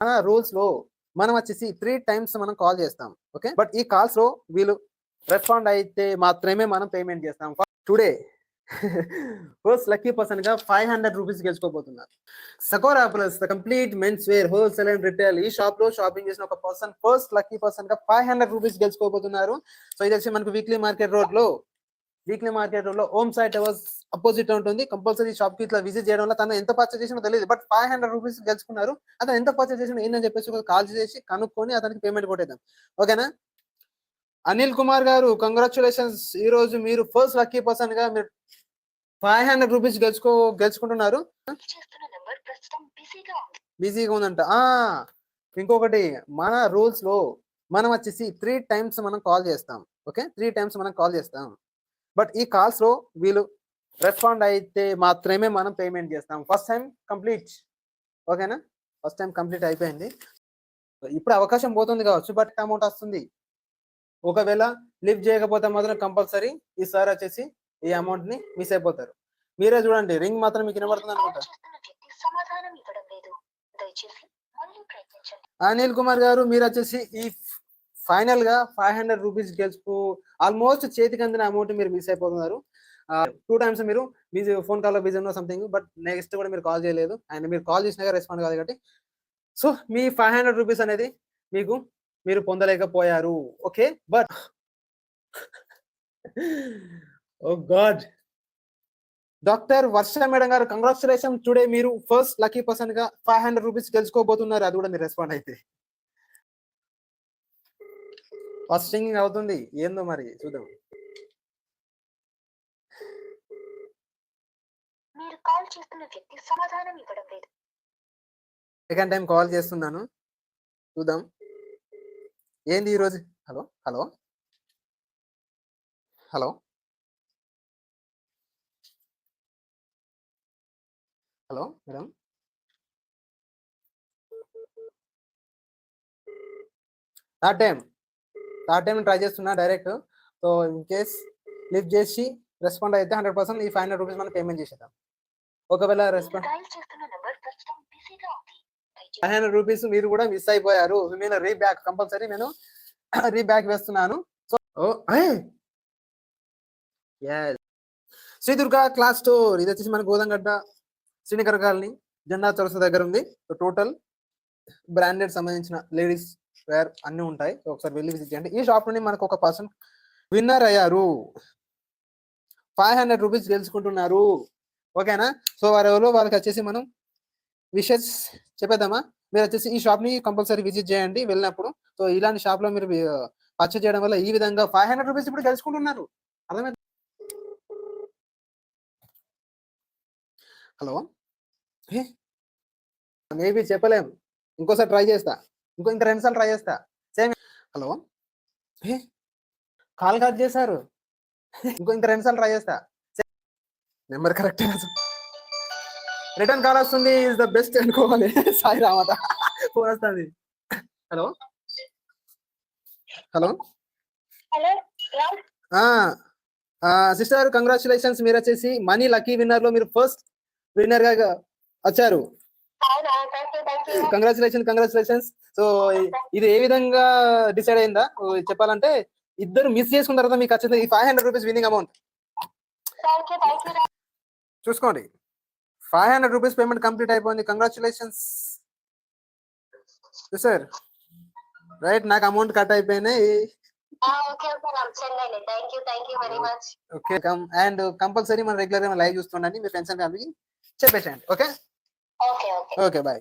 మన రూల్స్ లో మనం వచ్చేసి 3 times మనం కాల్ చేస్తాం. ఓకే, బట్ ఈ కాల్స్ లో వీళ్ళు రెస్పాండ్ అయితే మాత్రమే మనం పేమెంట్ చేస్తాం. టుడే ఫస్ట్ లక్కీ పర్సన్ గా 500 రూపీస్ గెలుచుకోబోతున్నారు. సకోరా plus the complete men's wear wholesale and retail ఈ షాప్ లో షాపింగ్ చేసిన ఒక పర్సన్ ఫస్ట్ లక్కీ పర్సన్ గా 500 రూపీస్ గెలుచుకోబోతున్నారు. సో ఇది వచ్చి మనకు వీక్లీ మార్కెట్ రోడ్ లో ఓమ్ సైట్ టవర్స్ అపోజిట్ ఉంటుంది. కంపల్సరీ షాప్ కి ఇట్లా విజిట్ చేయడం వల్ల తను ఎంత పర్చేస్ చేసినా తెలియదు, బట్ 500 రూపీస్ గెలుచుకున్నారు. అతను ఎంత పర్చేస్ చేసినా ఏంటని చెప్పేసి కాల్ చేసి కనుక్కొని అతనికి పేమెంట్ కొట్టేద్దాం. ఓకేనా? అనిల్ కుమార్ గారు, కంగ్రాచులేషన్స్. ఈ రోజు మీరు ఫస్ట్ లక్కీ పర్సన్ గా మీరు 500 రూపీస్ గెలుచుకుంటున్నారు. బిజీగా ఉందంట. ఇంకొకటి, మన రూల్స్ లో మనం వచ్చేసి 3 times మనం కాల్ చేస్తాం. ఓకే, 3 times మనం కాల్ చేస్తాం, బట్ ఈ కాల్స్ లో వీళ్ళు రెస్పాండ్ అయితే మాత్రమే మనం పేమెంట్ చేస్తాం. First time complete. ఓకేనా? ఫస్ట్ టైం కంప్లీట్ అయిపోయింది. ఇప్పుడు అవకాశం పోతుంది కావచ్చు, బట్ అమౌంట్ వస్తుంది. ఒకవేళ లిఫ్ట్ చేయకపోతే మాత్రం కంపల్సరీ ఈసారి వచ్చేసి ఈ అమౌంట్ ని మిస్ అయిపోతారు. మీరే చూడండి, రింగ్ మాత్రం మీకు వినబడుతుంది అనుకుంటా. అనిల్ కుమార్ గారు, మీరు వచ్చేసి ఈ ఫైనల్ గా 500 రూపీస్ గెలుచుకు ఆల్మోస్ట్ చేతికి అందిన అమౌంట్ మీరు మిస్ అయిపోతున్నారు. 2 times మీరు బిజీ, ఫోన్ కాల్ లో బిజీ ఉన్న సంథింగ్, బట్ నెక్స్ట్ కూడా మీరు కాల్ చేయలేదు అండ్ మీరు కాల్ చేసినా రెస్పాండ్ కాదు కాబట్టి సో మీ 500 రూపీస్ అనేది మీరు పొందలేకపోయారు. Okay, but oh god, doctor Varsha madam గారు, కంగ్రాచులేషన్. టుడే మీరు ఫస్ట్ లక్కీ పర్సన్ గా 500 రూపీస్ గెలుచుకోబోతున్నారు. అది కూడా మీరు రెస్పాండ్ అయితే ఫస్ట్ సింగింగ్ అవుతుంది. ఏందో మరి చూద్దాం. మీరు కాల్ చేస్తున్న వ్యక్తి సమాధానం ఇవ్వడం లేదు. సెకండ్ టైం కాల్ చేస్తున్నాను, చూద్దాం ఏంది ఈరోజు. Hello hello hello hello madam, third time try చేస్తున్నా direct. So in case lift చేసి రెస్పాండ్ అయితే 100% ఈ 500 రూపీస్ మనం పేమెంట్ చేసేద్దాం. ఒకవేళ రెస్పాండ్ 500 రూపీస్ మీరు కూడా మిస్ అయిపోయారు. నేను రీబ్యాక్ కంపల్సరీ నేను రీబ్యాక్ వేస్తున్నాను. So Shri Durga class store, ఇది వచ్చేసి మన గోదంగడ్డ శ్రీనగర్ కాలనీ జెండా చౌరస్తా దగ్గర ఉంది. సో టోటల్ బ్రాండెడ్ సంబంధించిన లేడీస్ వేర్ అన్ని ఉంటాయి. సో ఒకసారి వెళ్ళి విజిట్ చేయండి. ఈ షాప్ నుండి మనకు ఒక పర్సన్ విన్నర్ అయ్యారు, 500 రూపీస్ గెలుచుకుంటున్నారు. ఓకేనా? సో వారెవరో వాళ్ళకి వచ్చేసి మనం విషెస్ చెప్పేద్దామా. మీరు వచ్చేసి ఈ షాప్ ని కంపల్సరీ విజిట్ చేయండి వెళ్ళినప్పుడు. సో ఇలాంటి షాప్ లో మీరు పర్చేజ్ చేయడం వల్ల ఈ విధంగా 500 రూపీస్ ఇప్పుడు గెలుచుకుంటున్నారు. అర్థమైంది? హలో, మేబీ చెప్పలేం, ఇంకోసారి ట్రై చేస్తా, ఇంకా 2 సార్లు ట్రై చేస్తా. సేమ్. హలో, కాల్ కట్ చేశారు, ఇంకా 2 సార్లు ట్రై చేస్తా. నెంబర్ కరెక్ట్, రిటర్న్ కాల్ వస్తుంది. ఇస్ ద బెస్ట్ అనుకోవాలి. సాయి రామత ఫోన్ వస్తుంది. Hello hello sister, congratulations. మీరు వచ్చేసి మనీ లక్కీ విన్నర్ లో మీరు ఫస్ట్ విన్నర్ గా వచ్చారు. కంగ్రాచులేషన్స్. సో ఇది ఏ విధంగా డిసైడ్ అయిందా చెప్పాలంటే, ఇద్దరు మిస్ చేసుకున్న తర్వాత మీకు వచ్చింది ఈ 500 రూపీస్ విన్నింగ్ అమౌంట్. చూసుకోండి, 500 రూపీస్ పేమెంట్ కంప్లీట్ అయిపోయింది. Congratulations sir. రైట్, నాకు అమౌంట్ కట్ అయిపోయినాయి. ఓకే, అండ్ కంపల్సరీ మన రెగ్యులర్ లైవ్ చూస్తుండండి. మీ ఫ్రెండ్స్ అండ్ ఫ్యామిలీకి చెప్పేసేయండి. Okay, bye.